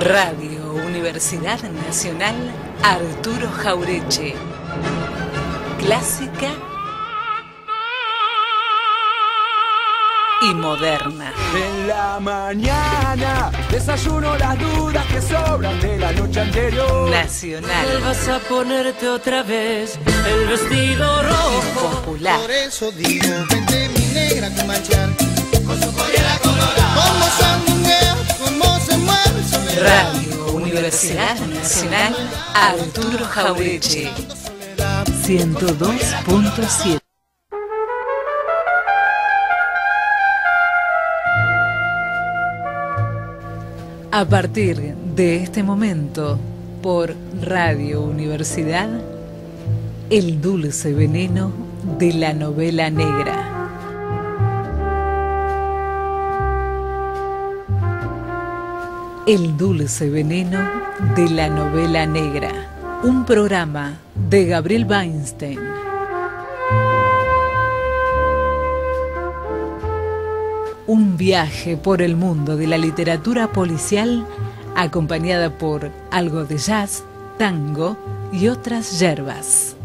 Radio Universidad Nacional Arturo Jaureche. Clásica y moderna. En la mañana desayuno las dudas que sobran de la noche anterior. Nacional. Vas a ponerte otra vez el vestido rojo. Popular. Por eso digo, vente mi negra con manchán, con su pollera colorada. Como sandunguea, como se mueve soledad. Radio Universidad Nacional Arturo Jaureche. 102.7. A partir de este momento, por Radio Universidad, el dulce veneno de la novela negra. El dulce veneno de la novela negra. Un programa de Gabriel Weinstein. Un viaje por el mundo de la literatura policial, acompañada por algo de jazz, tango y otras yerbas.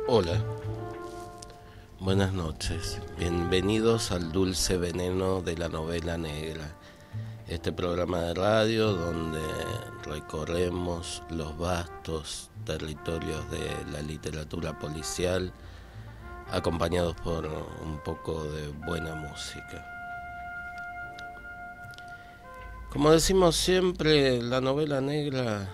Hola, buenas noches, bienvenidos al dulce veneno de la novela negra. Este programa de radio donde recorremos los vastos territorios de la literatura policial, acompañados por un poco de buena música. Como decimos siempre, la novela negra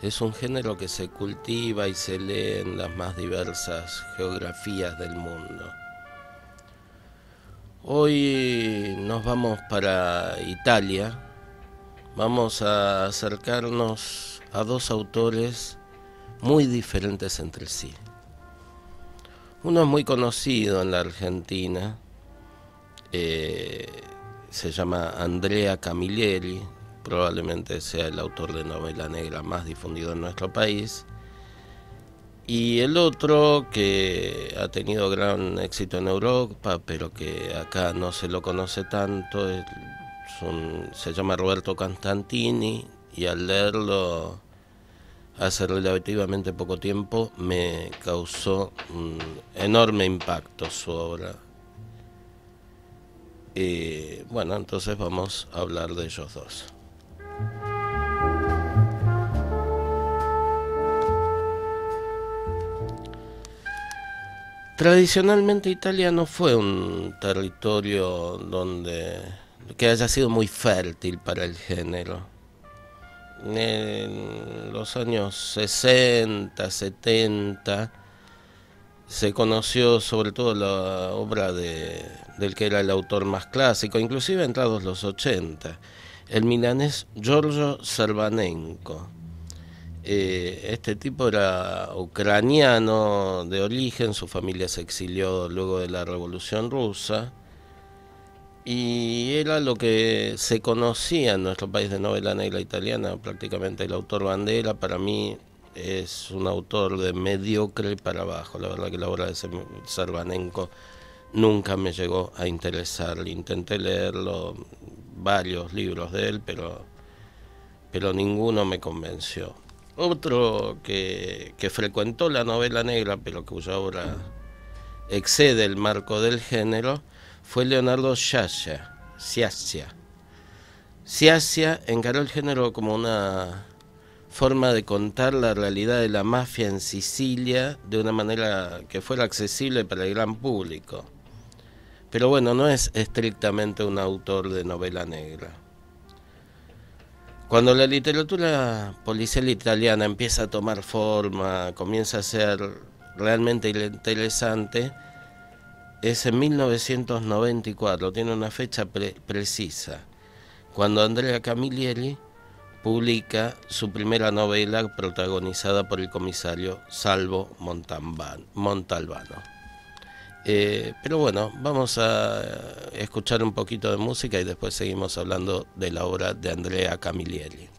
es un género que se cultiva y se lee en las más diversas geografías del mundo. Hoy nos vamos para Italia, vamos a acercarnos a dos autores muy diferentes entre sí. Uno es muy conocido en la Argentina, se llama Andrea Camilleri, probablemente sea el autor de novela negra más difundido en nuestro país. Y el otro, que ha tenido gran éxito en Europa, pero que acá no se lo conoce tanto, se llama Roberto Constantini, y al leerlo hace relativamente poco tiempo me causó un enorme impacto su obra. Bueno, entonces vamos a hablar de ellos dos. Tradicionalmente Italia no fue un territorio que haya sido muy fértil para el género. En los años 60, 70 se conoció sobre todo la obra del que era el autor más clásico, inclusive entrados los 80, el milanés Giorgio Servanenko. Este tipo era ucraniano de origen, su familia se exilió luego de la Revolución Rusa y era lo que se conocía en nuestro país de novela negra italiana, prácticamente el autor bandera. Para mí es un autor de mediocre para abajo. La verdad que la obra de Servanenko nunca me llegó a interesar. Intenté leerlo, varios libros de él, pero ninguno me convenció. Otro que frecuentó la novela negra, pero cuya obra excede el marco del género, fue Leonardo Sciascia. Sciascia encaró el género como una forma de contar la realidad de la mafia en Sicilia de una manera que fuera accesible para el gran público. Pero bueno, no es estrictamente un autor de novela negra. Cuando la literatura policial italiana empieza a tomar forma, comienza a ser realmente interesante, es en 1994, tiene una fecha precisa, cuando Andrea Camilleri publica su primera novela protagonizada por el comisario Salvo Montalbano. Pero bueno, vamos a escuchar un poquito de música y después seguimos hablando de la obra de Andrea Camilleri.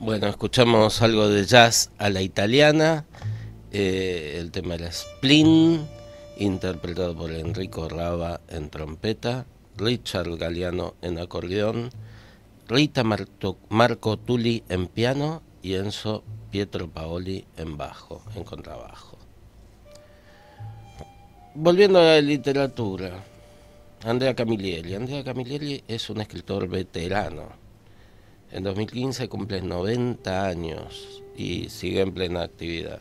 Bueno, escuchamos algo de jazz a la italiana. El tema era Splin, interpretado por Enrico Rava en trompeta, Richard Galliano en acordeón, Rita Marco Tulli en piano y Enzo Pietro Paoli en bajo, en contrabajo. Volviendo a la literatura, Andrea Camilleri. Andrea Camilleri es un escritor veterano. En 2015 cumple 90 años y sigue en plena actividad.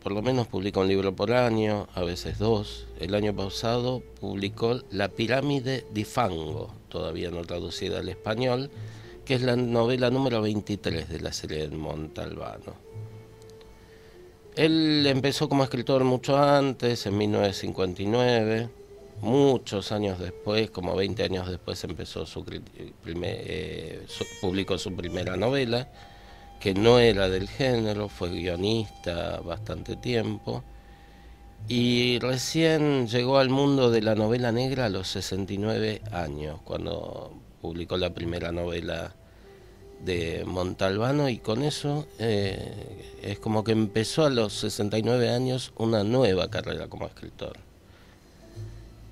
Por lo menos publica un libro por año, a veces dos. El año pasado publicó La pirámide di Fango, todavía no traducida al español, que es la novela número 23 de la serie de Montalbano. Él empezó como escritor mucho antes, en 1959. Muchos años después, como 20 años después, publicó su primera novela, que no era del género, fue guionista bastante tiempo, y recién llegó al mundo de la novela negra a los 69 años, cuando publicó la primera novela de Montalbano, y con eso es como que empezó a los 69 años una nueva carrera como escritor.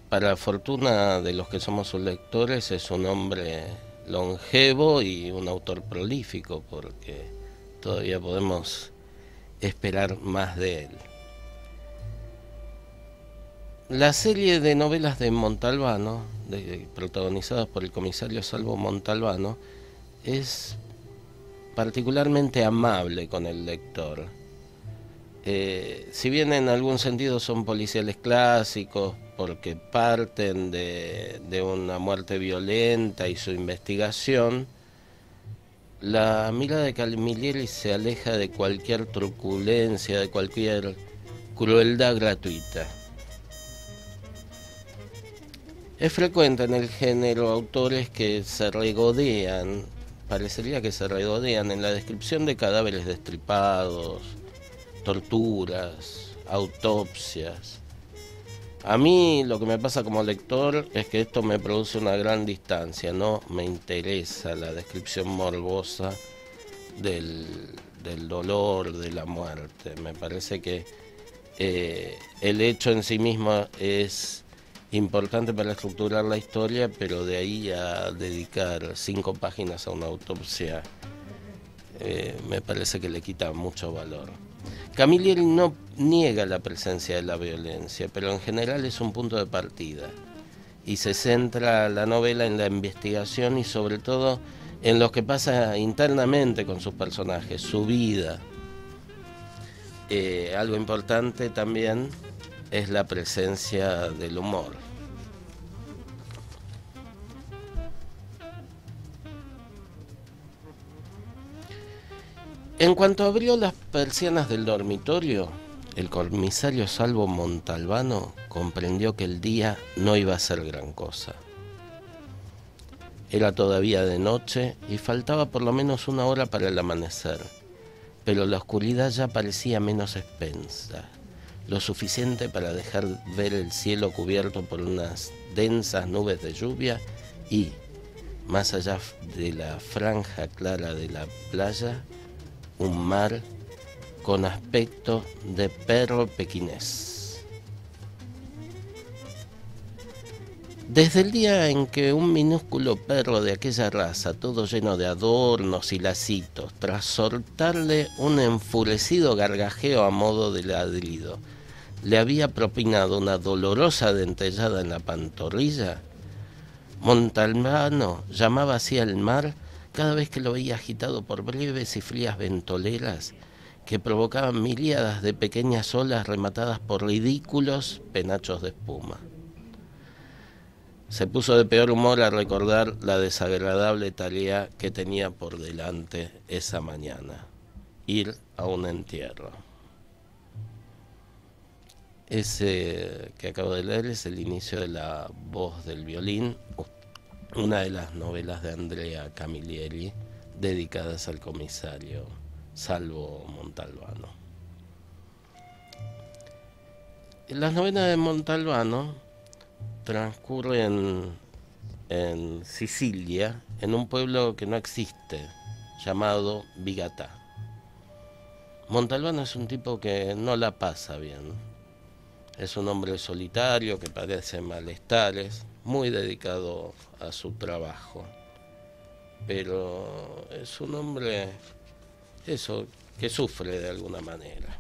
Para fortuna de los que somos sus lectores, es un hombre longevo y un autor prolífico, porque todavía podemos esperar más de él. La serie de novelas de Montalbano, protagonizadas por el comisario Salvo Montalbano, es particularmente amable con el lector. Si bien en algún sentido son policiales clásicos, porque parten de una muerte violenta y su investigación, la mirada de Camilleri se aleja de cualquier truculencia, de cualquier crueldad gratuita. Es frecuente en el género autores que se regodean, parecería que se regodean en la descripción de cadáveres destripados, torturas, autopsias. A mí lo que me pasa como lector es que esto me produce una gran distancia, no me interesa la descripción morbosa del dolor, de la muerte. Me parece que el hecho en sí mismo es importante para estructurar la historia, pero de ahí a dedicar 5 páginas a una autopsia me parece que le quita mucho valor. Camilleri no niega la presencia de la violencia, pero en general es un punto de partida, y se centra la novela en la investigación y sobre todo en lo que pasa internamente con sus personajes, su vida. Algo importante también es la presencia del humor. En cuanto abrió las persianas del dormitorio, el comisario Salvo Montalbano comprendió que el día no iba a ser gran cosa. Era todavía de noche y faltaba por lo menos 1 hora para el amanecer, pero la oscuridad ya parecía menos espesa, lo suficiente para dejar ver el cielo cubierto por unas densas nubes de lluvia y, más allá de la franja clara de la playa, un mar con aspecto de perro pequinés. Desde el día en que un minúsculo perro de aquella raza, todo lleno de adornos y lacitos, tras soltarle un enfurecido gargajeo a modo de ladrido, le había propinado una dolorosa dentellada en la pantorrilla, Montalbano llamaba así al mar cada vez que lo veía agitado por breves y frías ventoleras que provocaban miríadas de pequeñas olas rematadas por ridículos penachos de espuma. Se puso de peor humor al recordar la desagradable tarea que tenía por delante esa mañana: ir a un entierro. Ese que acabo de leer es el inicio de La voz del violín, una de las novelas de Andrea Camilleri dedicadas al comisario Salvo Montalbano. Las novelas de Montalbano transcurren en Sicilia, en un pueblo que no existe, llamado Bigatá. Montalbano es un tipo que no la pasa bien. Es un hombre solitario que padece malestares, muy dedicado a su trabajo. Pero es un hombre, eso, que sufre de alguna manera.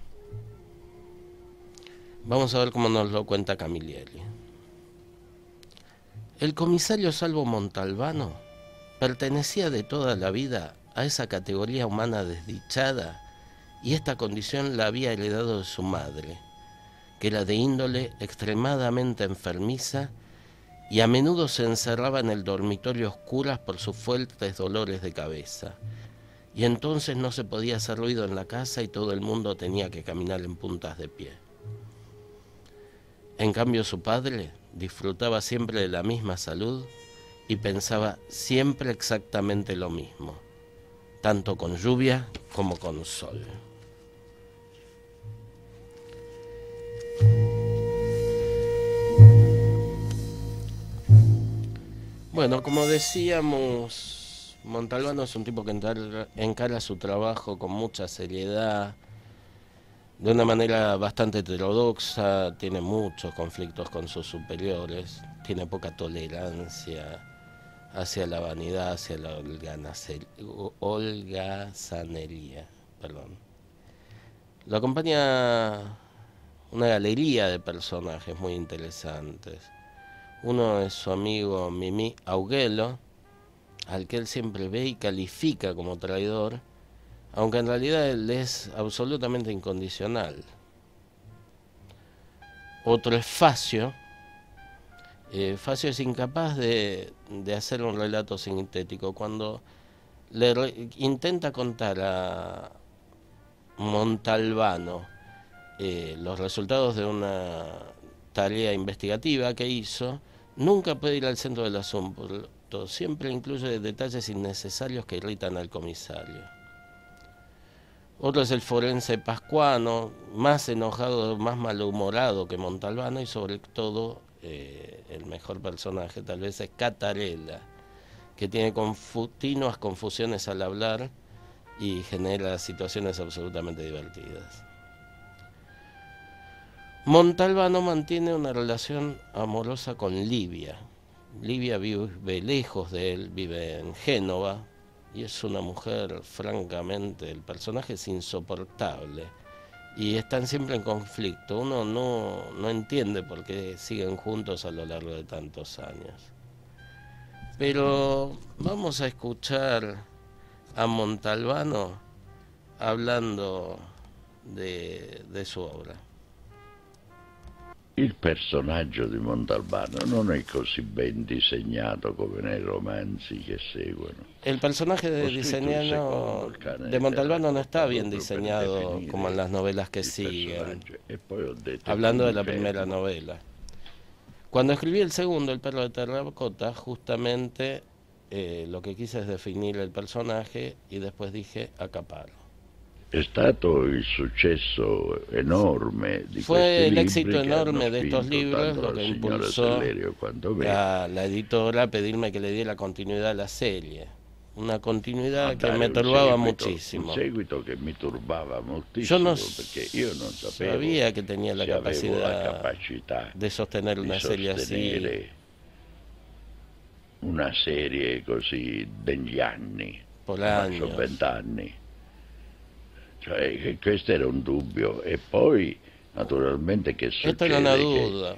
Vamos a ver cómo nos lo cuenta Camilleri. El comisario Salvo Montalbano pertenecía de toda la vida a esa categoría humana desdichada, y esta condición la había heredado de su madre, que era de índole extremadamente enfermiza y a menudo se encerraba en el dormitorio a oscuras por sus fuertes dolores de cabeza. Y entonces no se podía hacer ruido en la casa y todo el mundo tenía que caminar en puntas de pie. En cambio su padre disfrutaba siempre de la misma salud y pensaba siempre exactamente lo mismo, tanto con lluvia como con sol. Bueno, como decíamos, Montalbano es un tipo que encara su trabajo con mucha seriedad, de una manera bastante heterodoxa, tiene muchos conflictos con sus superiores, tiene poca tolerancia hacia la vanidad, hacia la holgazanería. Lo acompaña una galería de personajes muy interesantes. Uno es su amigo Mimí Auguelo, al que él siempre ve y califica como traidor, aunque en realidad él es absolutamente incondicional. Otro es Facio. Facio es incapaz de hacer un relato sintético. Cuando intenta contar a Montalbano los resultados de una tarea investigativa que hizo, nunca puede ir al centro del asunto. Siempre incluye detalles innecesarios que irritan al comisario. Otro es el forense Pascuano, más enojado, más malhumorado que Montalbano, y sobre todo el mejor personaje tal vez es Catarella, que tiene continuas confusiones al hablar y genera situaciones absolutamente divertidas. Montalbano mantiene una relación amorosa con Livia. Livia vive lejos de él, vive en Génova, y es una mujer, francamente, el personaje es insoportable, y están siempre en conflicto. Uno no entiende por qué siguen juntos a lo largo de tantos años. Pero vamos a escuchar a Montalbano hablando de su obra. Il personaggio di Montalbano non è così ben disegnato come nei romanzi che seguono. El personaje de Montalbano no está bien diseñado como en las novelas que siguen. Hablando de la primera novela. Cuando escribí el segundo, El perro de terracota, justamente lo que quise es definir el personaje y después dije acaparo. È stato il successo enorme di Fue el questi éxito libri che enorme hanno de estos spinto libros tanto lo al que signor impulsó Sellerio quanto me. a la editora a pedirme que le diera continuidad a la serie. Una continuidad que me Un turbaba seguito, muchísimo. Un seguito che mi turbava Yo moltissimo no perché io non sapevo sabía que tenía la se avevo la capacidad capacità de sostener di una serie así. sostenere una serie così degli anni, Por faccio años. 20 anni. Cioè, che questo era un dubbio, e poi naturalmente che Esto era una succede che duda.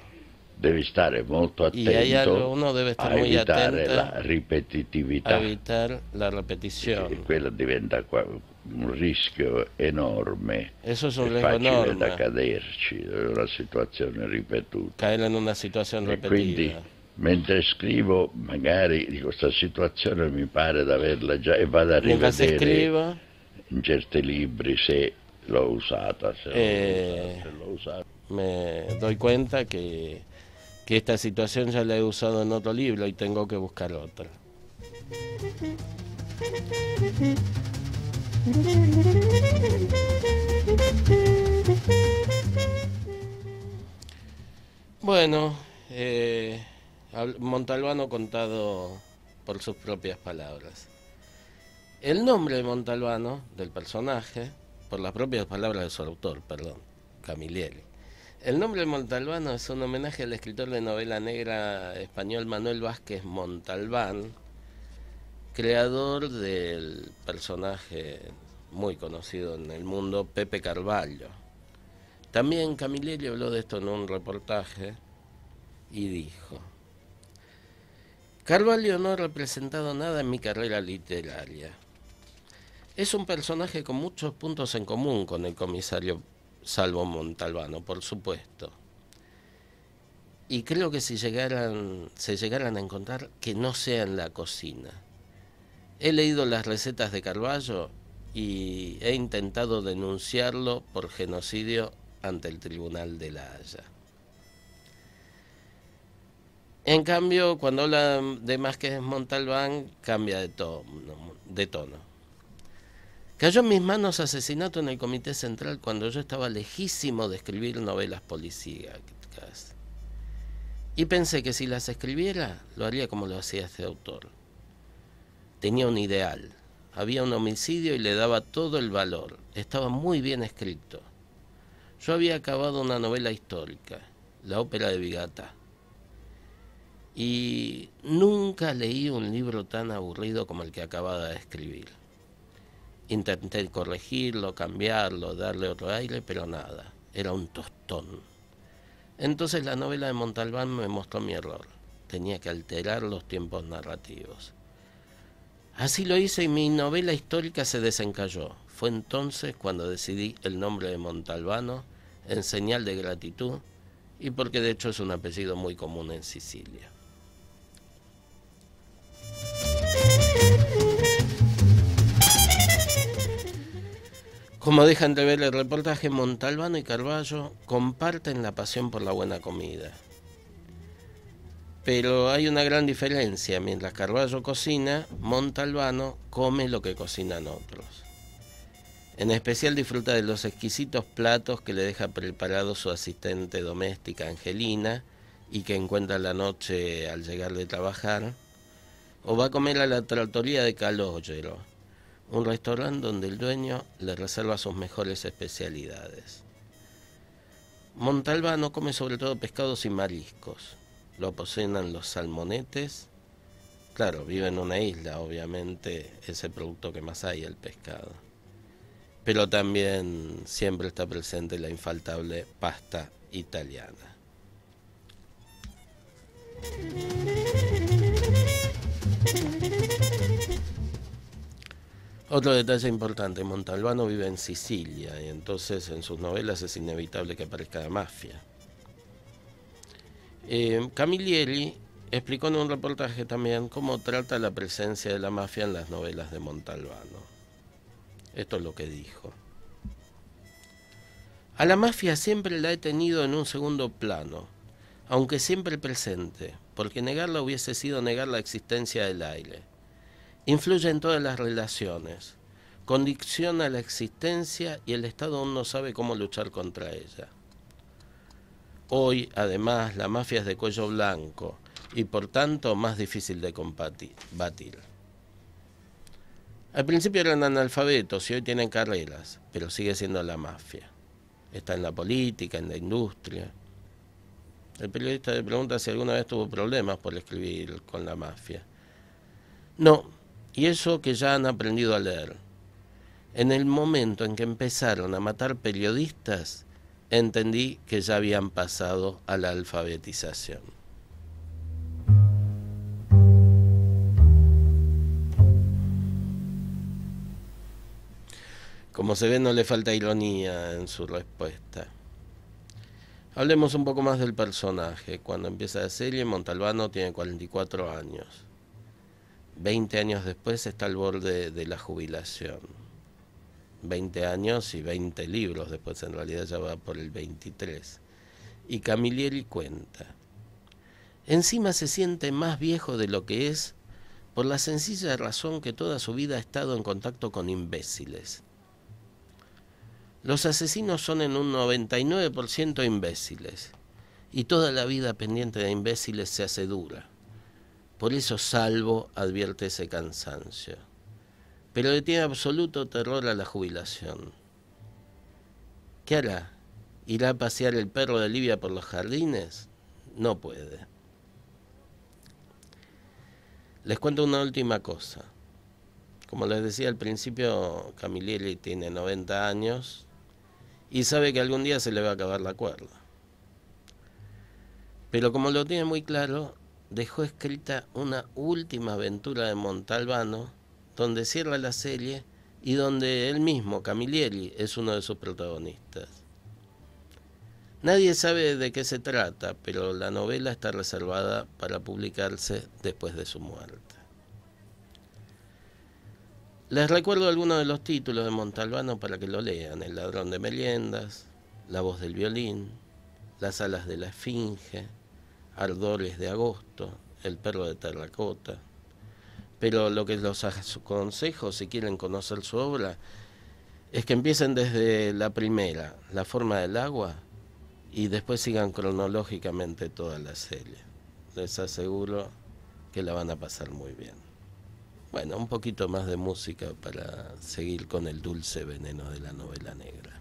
devi stare molto Y hay algo, attento uno debe estar a muy evitare la atento a ripetitività, evitar la e repetición. quello diventa un rischio enorme, Eso es un è riesgo facile da enorme, caderci, è una situazione ripetuta. caer en una situación E quindi repetida. mentre scrivo magari dico questa situazione mi pare di averla già, e vado a Mientras rivedere escribo, in certi libri se l'ho usata, se l'ho usata. me doy cuenta que esta situación ya la he usado en otro libro y tengo que buscar otra. Bueno, Montalbano contado por sus propias palabras. El nombre de Montalbano, del personaje, por las propias palabras de su autor, Camilleri. El nombre de Montalbano es un homenaje al escritor de novela negra español Manuel Vázquez Montalbán, creador del personaje muy conocido en el mundo, Pepe Carvalho. También Camilleri habló de esto en un reportaje y dijo: Carvalho no ha representado nada en mi carrera literaria. Es un personaje con muchos puntos en común con el comisario Salvo Montalbano, por supuesto. Y creo que se llegaran a encontrar, que no sea en la cocina. He leído las recetas de Carvalho y he intentado denunciarlo por genocidio ante el Tribunal de La Haya. En cambio, cuando habla de Vázquez Montalbán, cambia de tono. Cayó en mis manos asesinato en el Comité Central cuando yo estaba lejísimo de escribir novelas policíacas. Y pensé que si las escribiera, lo haría como lo hacía este autor. Tenía un ideal. Había un homicidio y le daba todo el valor. Estaba muy bien escrito. Yo había acabado una novela histórica, La ópera de Vigata. Y nunca leí un libro tan aburrido como el que acababa de escribir. Intenté corregirlo, cambiarlo, darle otro aire, pero nada, era un tostón. Entonces la novela de Montalbán me mostró mi error. Tenía que alterar los tiempos narrativos. Así lo hice y mi novela histórica se desencalló. Fue entonces cuando decidí el nombre de Montalbano en señal de gratitud y porque de hecho es un apellido muy común en Sicilia. Como deja entrever el reportaje, Montalbano y Carvalho comparten la pasión por la buena comida. Pero hay una gran diferencia. Mientras Carvalho cocina, Montalbano come lo que cocinan otros. En especial disfruta de los exquisitos platos que le deja preparado su asistente doméstica Angelina y que encuentra la noche al llegar de trabajar. O va a comer a la trattoria de Calogero, un restaurante donde el dueño le reserva sus mejores especialidades. Montalbano come sobre todo pescados y mariscos. Lo aposentan los salmonetes. Claro, vive en una isla, obviamente es el producto que más hay, el pescado. Pero también siempre está presente la infaltable pasta italiana. Otro detalle importante, Montalbano vive en Sicilia y entonces en sus novelas es inevitable que aparezca la mafia. Camilleri explicó en un reportaje también cómo trata la presencia de la mafia en las novelas de Montalbano. Esto es lo que dijo. A la mafia siempre la he tenido en un segundo plano, aunque siempre presente, porque negarla hubiese sido negar la existencia del aire. Influye en todas las relaciones, condiciona la existencia y el Estado aún no sabe cómo luchar contra ella. Hoy, además, la mafia es de cuello blanco y, por tanto, más difícil de combatir. Al principio eran analfabetos y hoy tienen carreras, pero sigue siendo la mafia. Está en la política, en la industria. El periodista le pregunta si alguna vez tuvo problemas por escribir con la mafia. No. Y eso que ya han aprendido a leer. En el momento en que empezaron a matar periodistas, entendí que ya habían pasado a la alfabetización. Como se ve, no le falta ironía en su respuesta. Hablemos un poco más del personaje. Cuando empieza la serie, Montalbano tiene 44 años. 20 años después está al borde de la jubilación. 20 años y 20 libros después, en realidad ya va por el 23. Y Camilleri cuenta: encima se siente más viejo de lo que es por la sencilla razón que toda su vida ha estado en contacto con imbéciles. Los asesinos son en un 99% imbéciles. y toda la vida pendiente de imbéciles se hace dura. Por eso Salvo advierte ese cansancio, pero le tiene absoluto terror a la jubilación. ¿Qué hará? ¿Irá a pasear el perro de Livia por los jardines? No puede. Les cuento una última cosa. Como les decía al principio, Camilleri tiene 90 años y sabe que algún día se le va a acabar la cuerda. Pero como lo tiene muy claro, dejó escrita una última aventura de Montalbano, donde cierra la serie y donde él mismo, Camilleri, es uno de sus protagonistas. Nadie sabe de qué se trata, pero la novela está reservada para publicarse después de su muerte. Les recuerdo algunos de los títulos de Montalbano para que lo lean: El ladrón de meriendas, La voz del violín, Las alas de la esfinge, Ardores de agosto, El perro de terracota. Pero lo que los aconsejo, si quieren conocer su obra, es que empiecen desde la primera, La forma del agua, y después sigan cronológicamente toda la serie. Les aseguro que la van a pasar muy bien. Bueno, un poquito más de música para seguir con el dulce veneno de la novela negra.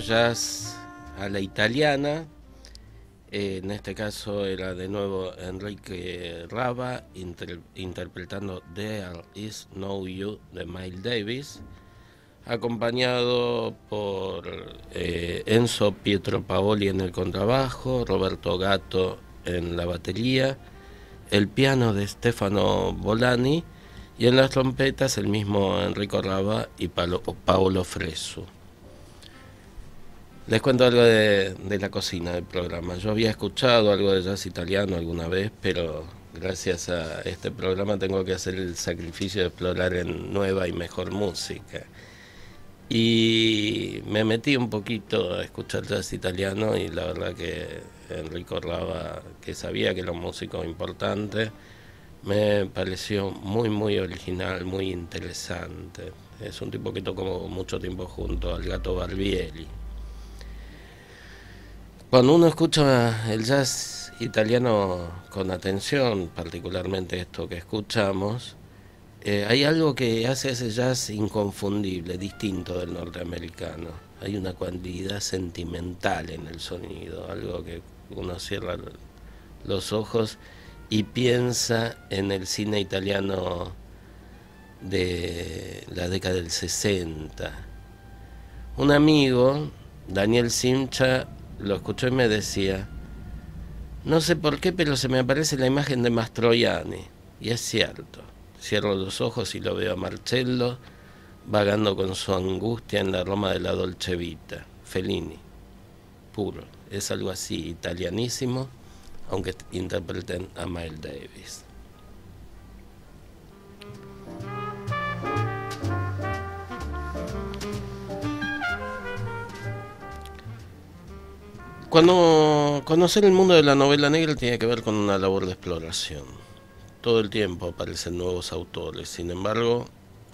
jazz a la italiana. En este caso era de nuevo Enrique Rava interpretando There Is No You de Miles Davis, acompañado por Enzo Pietro Paoli en el contrabajo, Roberto Gatto en la batería, el piano de Stefano Bolani y en las trompetas el mismo Enrico Rava y Paolo Fresu. Les cuento algo de la cocina del programa. Yo había escuchado algo de jazz italiano alguna vez, pero gracias a este programa tengo que hacer el sacrificio de explorar en nueva y mejor música. Y me metí un poquito a escuchar jazz italiano y la verdad que Enrico Rava, que sabía que era un músico importante, me pareció muy original, muy interesante. Es un tipo que tocó mucho tiempo junto al Gato Barbieri. Cuando uno escucha el jazz italiano con atención, particularmente esto que escuchamos, hay algo que hace ese jazz inconfundible, distinto del norteamericano. Hay una cualidad sentimental en el sonido, algo que uno cierra los ojos y piensa en el cine italiano de la década del 60. Un amigo, Daniel Simcha, lo escuchó y me decía, no sé por qué, pero se me aparece la imagen de Mastroianni. Y es cierto. Cierro los ojos y lo veo a Marcello vagando con su angustia en la Roma de la Dolce Vita. Fellini, puro. Es algo así, italianísimo, aunque interpreten a Miles Davis. Cuando conocer el mundo de la novela negra tiene que ver con una labor de exploración. Todo el tiempo aparecen nuevos autores, sin embargo,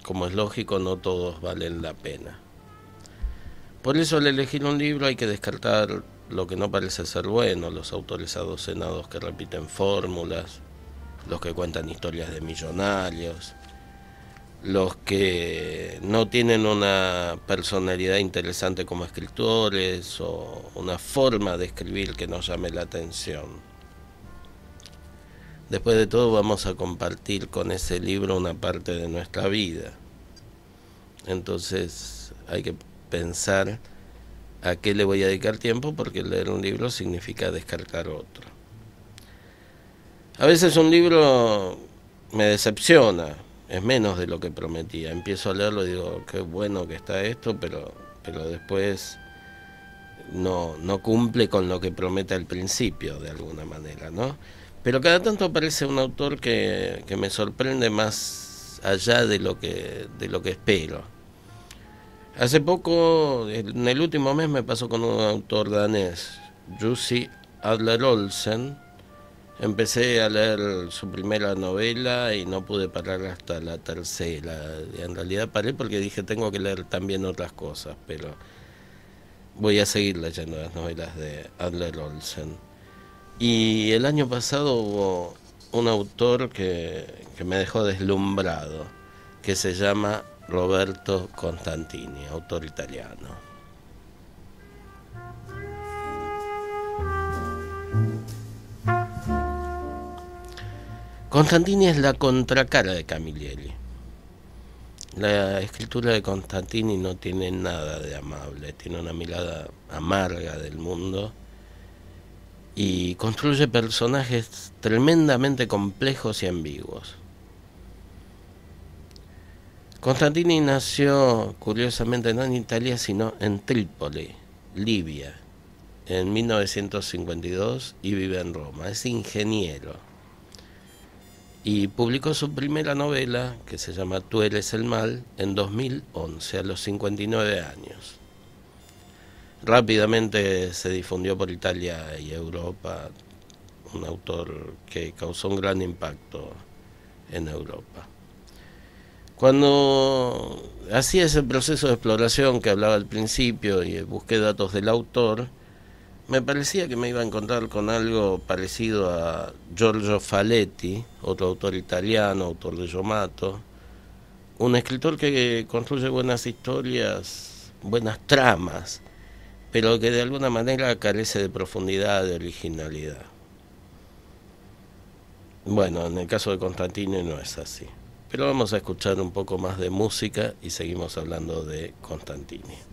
como es lógico, no todos valen la pena. Por eso al elegir un libro hay que descartar lo que no parece ser bueno, los autores adocenados que repiten fórmulas, los que cuentan historias de millonarios, los que no tienen una personalidad interesante como escritores o una forma de escribir que nos llame la atención. Después de todo vamos a compartir con ese libro una parte de nuestra vida. Entonces hay que pensar a qué le voy a dedicar tiempo, porque leer un libro significa descartar otro. A veces un libro me decepciona, es menos de lo que prometía. Empiezo a leerlo y digo, qué bueno que está esto, pero después no cumple con lo que promete al principio, de alguna manera, ¿no? Pero cada tanto aparece un autor que me sorprende más allá de lo que espero. Hace poco, en el último mes, me pasó con un autor danés, Jussi Adler-Olsen. Empecé a leer su primera novela y no pude parar hasta la tercera. En realidad paré porque dije, tengo que leer también otras cosas, pero voy a seguir leyendo las novelas de Adler-Olsen. Y el año pasado hubo un autor que me dejó deslumbrado, que se llama Roberto Constantini, autor italiano. Constantini es la contracara de Camilleri. La escritura de Constantini no tiene nada de amable, tiene una mirada amarga del mundo y construye personajes tremendamente complejos y ambiguos. Constantini nació, curiosamente, no en Italia, sino en Trípoli, Libia, en 1952 y vive en Roma. Es ingeniero y publicó su primera novela, que se llama Tú eres el mal, en 2011, a los 59 años. Rápidamente se difundió por Italia y Europa, un autor que causó un gran impacto en Europa. Cuando hacía ese proceso de exploración que hablaba al principio y busqué datos del autor, me parecía que me iba a encontrar con algo parecido a Giorgio Faletti, otro autor italiano, autor de Yomato, un escritor que construye buenas historias, buenas tramas, pero que de alguna manera carece de profundidad, de originalidad. Bueno, en el caso de Constantini no es así. Pero vamos a escuchar un poco más de música y seguimos hablando de Constantini.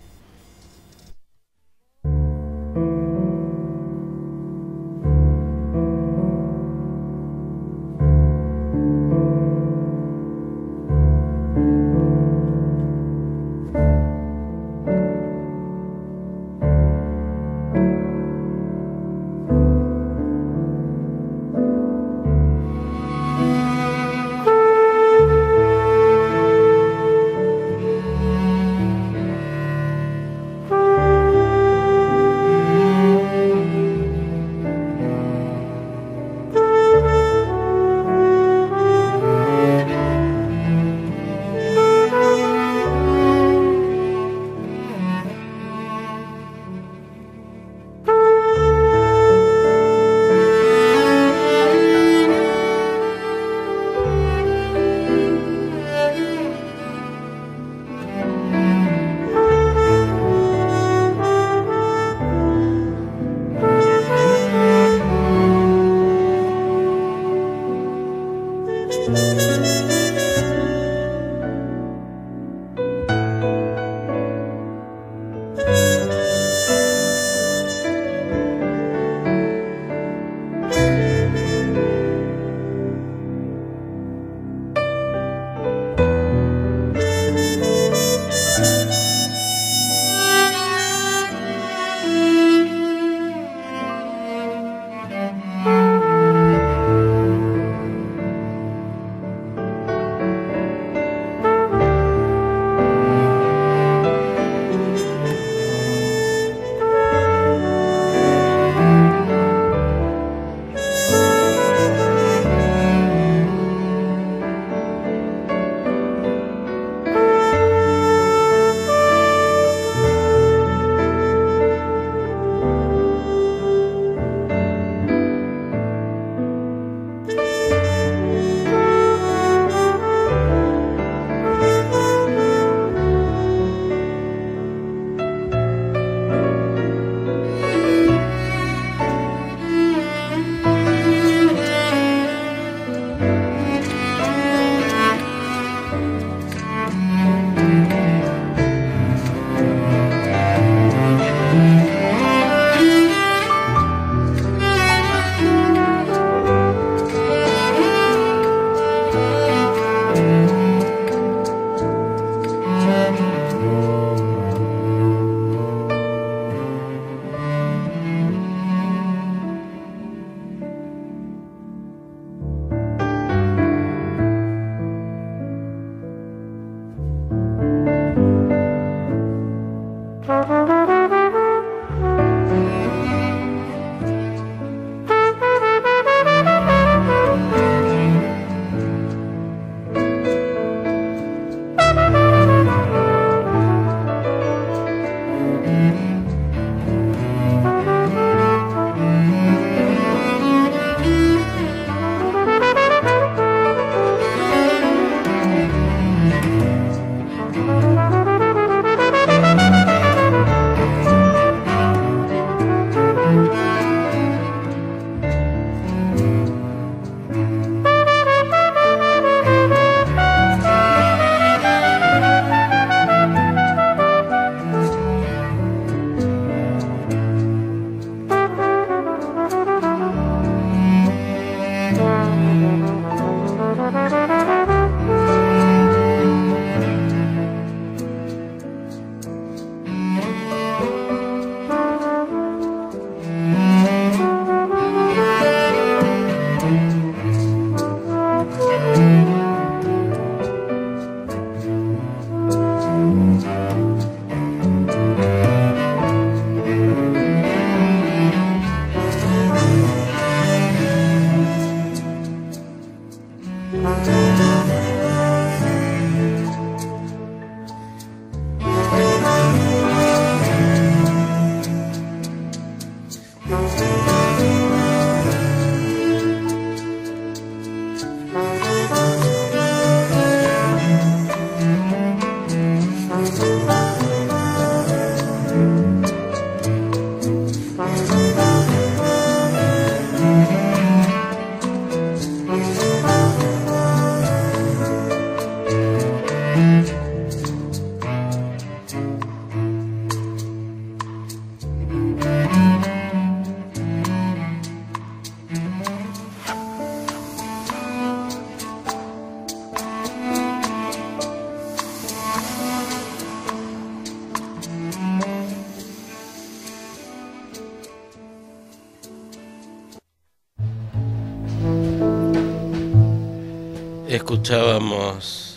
Escuchábamos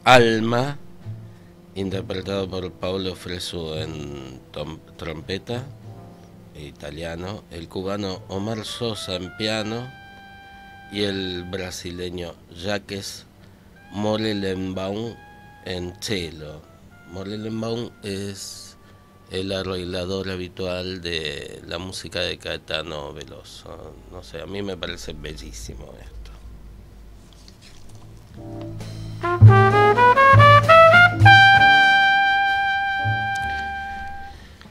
Alma, interpretado por Paolo Fresu en trompeta, italiano, el cubano Omar Sosa en piano y el brasileño Jacques Morelenbaum en cello. Morelenbaum es el arreglador habitual de la música de Caetano Veloso. No sé, a mí me parece bellísimo esto.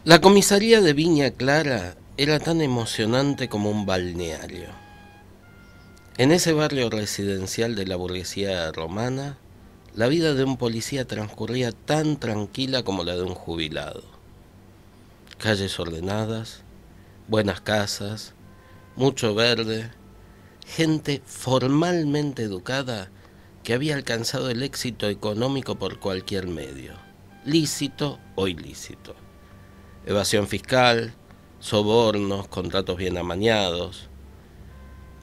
La comisaría de Viña Clara era tan emocionante como un balneario. En ese barrio residencial de la burguesía romana, la vida de un policía transcurría tan tranquila como la de un jubilado. Calles ordenadas, buenas casas, mucho verde, gente formalmente educada que había alcanzado el éxito económico por cualquier medio, lícito o ilícito. Evasión fiscal, sobornos, contratos bien amañados.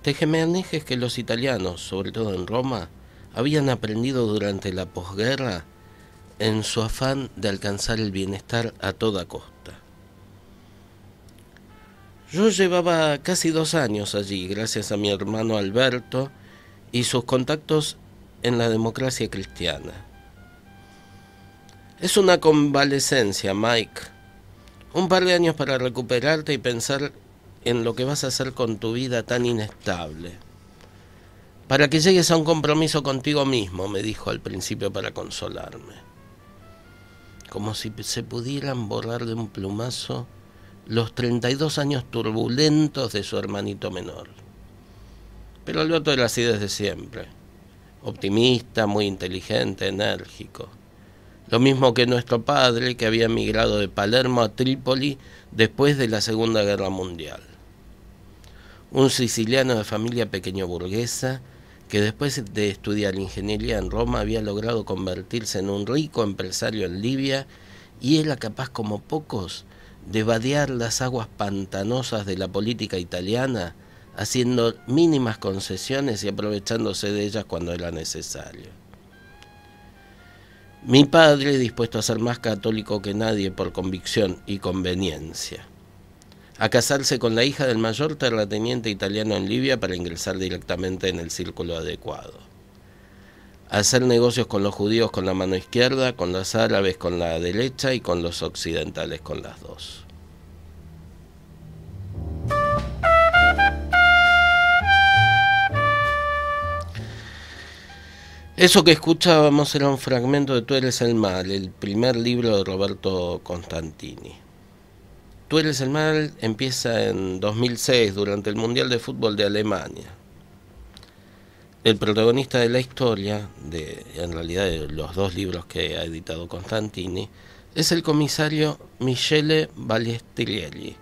Tejemanejes que los italianos, sobre todo en Roma, habían aprendido durante la posguerra en su afán de alcanzar el bienestar a toda costa. Yo llevaba casi 2 años allí, gracias a mi hermano Alberto y sus contactos en la democracia cristiana. Es una convalecencia, Mike. Un par de años para recuperarte y pensar en lo que vas a hacer con tu vida tan inestable. Para que llegues a un compromiso contigo mismo, me dijo al principio para consolarme. Como si se pudieran borrar de un plumazo los 32 años turbulentos de su hermanito menor. Pero Alberto era así desde siempre. Optimista, muy inteligente, enérgico. Lo mismo que nuestro padre, que había emigrado de Palermo a Trípoli después de la Segunda Guerra Mundial. Un siciliano de familia pequeño burguesa que después de estudiar ingeniería en Roma había logrado convertirse en un rico empresario en Libia y era capaz como pocos de vadear las aguas pantanosas de la política italiana, haciendo mínimas concesiones y aprovechándose de ellas cuando era necesario. Mi padre, dispuesto a ser más católico que nadie por convicción y conveniencia, a casarse con la hija del mayor terrateniente italiano en Libia para ingresar directamente en el círculo adecuado, a hacer negocios con los judíos con la mano izquierda, con los árabes con la derecha y con los occidentales con las dos. Eso que escuchábamos era un fragmento de Tú eres el mal, el primer libro de Roberto Constantini. Tú eres el mal empieza en 2006, durante el Mundial de Fútbol de Alemania. El protagonista de la historia, en realidad de los 2 libros que ha editado Constantini, es el comisario Michele Balestrieri,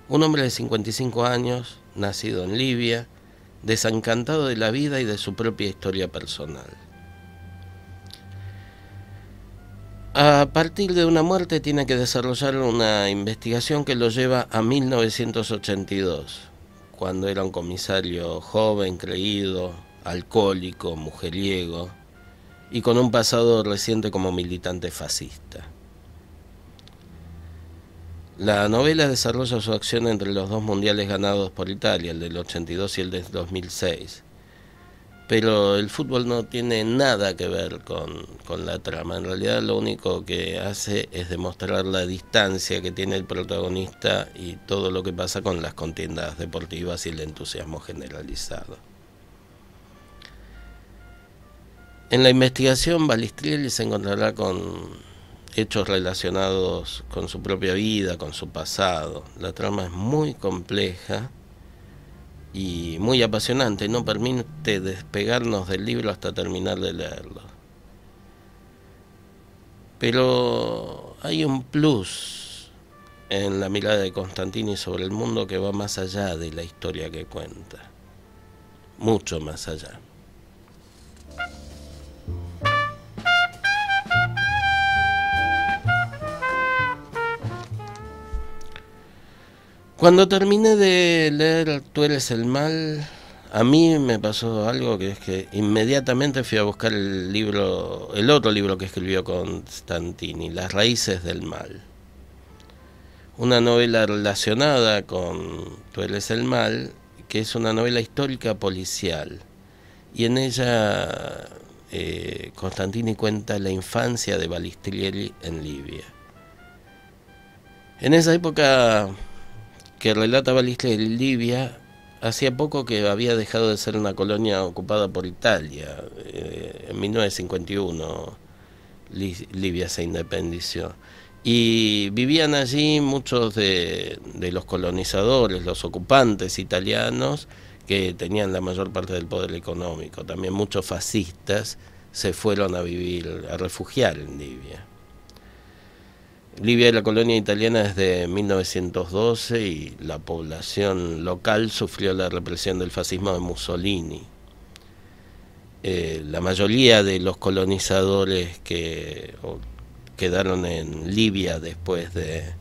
un hombre de 55 años, nacido en Libia, desencantado de la vida y de su propia historia personal. A partir de una muerte tiene que desarrollar una investigación que lo lleva a 1982, cuando era un comisario joven, creído, alcohólico, mujeriego y con un pasado reciente como militante fascista. La novela desarrolla su acción entre los 2 mundiales ganados por Italia, el del 82 y el del 2006. Pero el fútbol no tiene nada que ver con la trama. En realidad lo único que hace es demostrar la distancia que tiene el protagonista y todo lo que pasa con las contiendas deportivas y el entusiasmo generalizado. En la investigación, Balestrieri se encontrará con hechos relacionados con su propia vida, con su pasado. La trama es muy compleja y muy apasionante, no permite despegarnos del libro hasta terminar de leerlo. Pero hay un plus en la mirada de Constantini sobre el mundo que va más allá de la historia que cuenta, mucho más allá. Cuando terminé de leer Tú eres el mal, a mí me pasó algo que es que inmediatamente fui a buscar el otro libro que escribió Constantini, Las raíces del mal. Una novela relacionada con Tú eres el mal, que es una novela histórica policial. Y en ella Constantini cuenta la infancia de Balistrieri en Libia. En esa época que relata Balistrieri en Libia, hacía poco que había dejado de ser una colonia ocupada por Italia. En 1951 Libia se independició. Y vivían allí muchos de los colonizadores, los ocupantes italianos, que tenían la mayor parte del poder económico. También muchos fascistas se fueron a refugiar en Libia. Libia era colonia italiana desde 1912 y la población local sufrió la represión del fascismo de Mussolini. La mayoría de los colonizadores que quedaron en Libia después de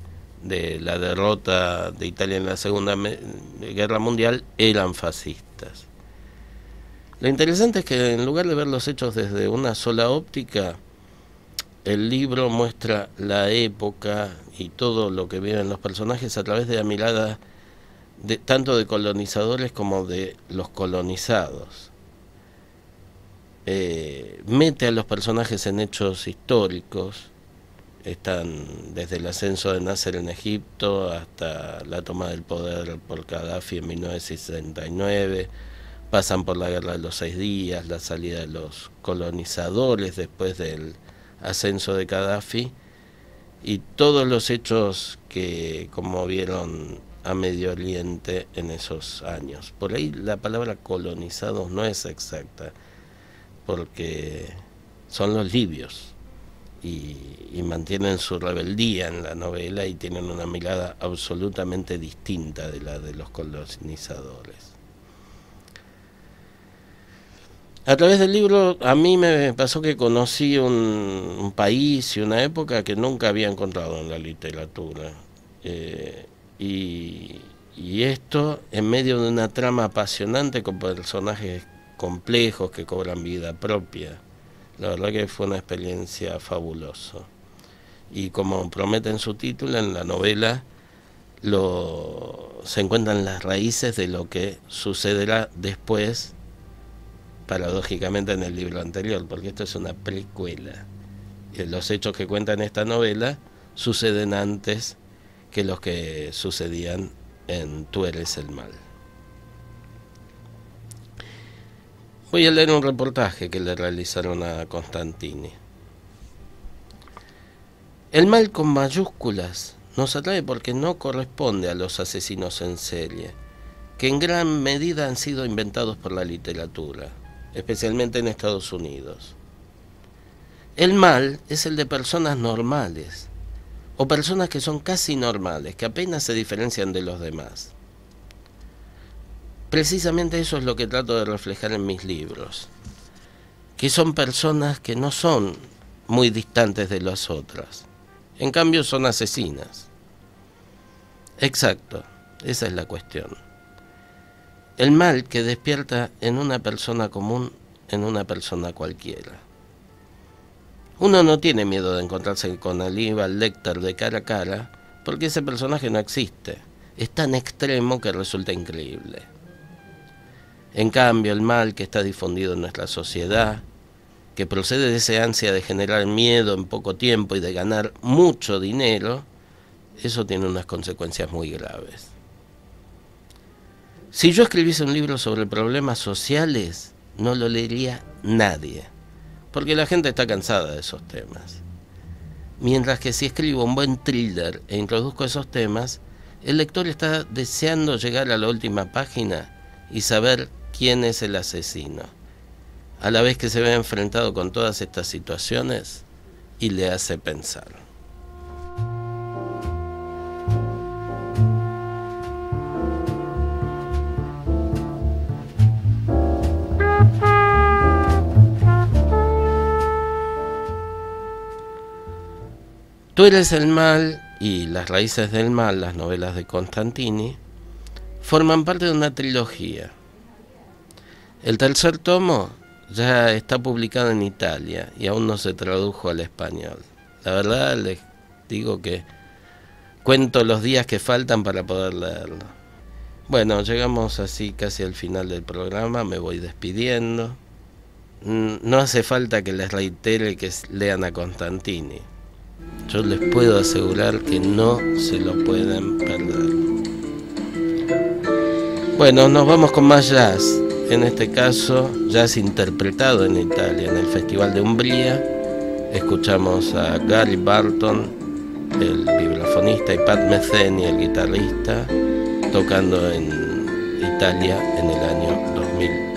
la derrota de Italia en la Segunda Guerra Mundial eran fascistas. Lo interesante es que en lugar de ver los hechos desde una sola óptica, el libro muestra la época y todo lo que viven los personajes a través de la mirada tanto de colonizadores como de los colonizados. Mete a los personajes en hechos históricos. Están desde el ascenso de Nasser en Egipto hasta la toma del poder por Gaddafi en 1969, pasan por la Guerra de los 6 días, la salida de los colonizadores después del ascenso de Gaddafi y todos los hechos que conmovieron a Medio Oriente en esos años. Por ahí la palabra colonizados no es exacta, porque son los libios. Y mantienen su rebeldía en la novela y tienen una mirada absolutamente distinta de la de los colonizadores. A través del libro a mí me pasó que conocí un país y una época que nunca había encontrado en la literatura. Y esto en medio de una trama apasionante con personajes complejos que cobran vida propia. La verdad que fue una experiencia fabulosa. Y como promete en su título, en la novela se encuentran las raíces de lo que sucederá después, paradójicamente en el libro anterior, porque esto es una precuela. Los hechos que cuentan esta novela suceden antes que los que sucedían en Tú eres el mal. Voy a leer un reportaje que le realizaron a Constantini. El mal con mayúsculas nos atrae porque no corresponde a los asesinos en serie, que en gran medida han sido inventados por la literatura, especialmente en Estados Unidos. El mal es el de personas normales, o personas que son casi normales, que apenas se diferencian de los demás. Precisamente eso es lo que trato de reflejar en mis libros, que son personas que no son muy distantes de las otras, en cambio son asesinas. Exacto, esa es la cuestión. El mal que despierta en una persona común, en una persona cualquiera. Uno no tiene miedo de encontrarse con Aníbal Lecter de cara a cara, porque ese personaje no existe, es tan extremo que resulta increíble. En cambio, el mal que está difundido en nuestra sociedad, que procede de esa ansia de generar miedo en poco tiempo y de ganar mucho dinero, eso tiene unas consecuencias muy graves. Si yo escribiese un libro sobre problemas sociales, no lo leería nadie, porque la gente está cansada de esos temas. Mientras que si escribo un buen thriller e introduzco esos temas, el lector está deseando llegar a la última página y saber quién es el asesino, a la vez que se ve enfrentado con todas estas situaciones y le hace pensar. Tú eres el mal y Las raíces del mal, las novelas de Constantini, forman parte de una trilogía. El tercer tomo ya está publicado en Italia y aún no se tradujo al español. La verdad les digo que cuento los días que faltan para poder leerlo. Bueno, llegamos así casi al final del programa, me voy despidiendo. No hace falta que les reitere que lean a Constantini. Yo les puedo asegurar que no se lo pueden perder. Bueno, nos vamos con más jazz. En este caso, jazz interpretado en Italia, en el Festival de Umbría. Escuchamos a Gary Barton, el vibrafonista, y Pat Metheny, el guitarrista, tocando en Italia en el año 2000.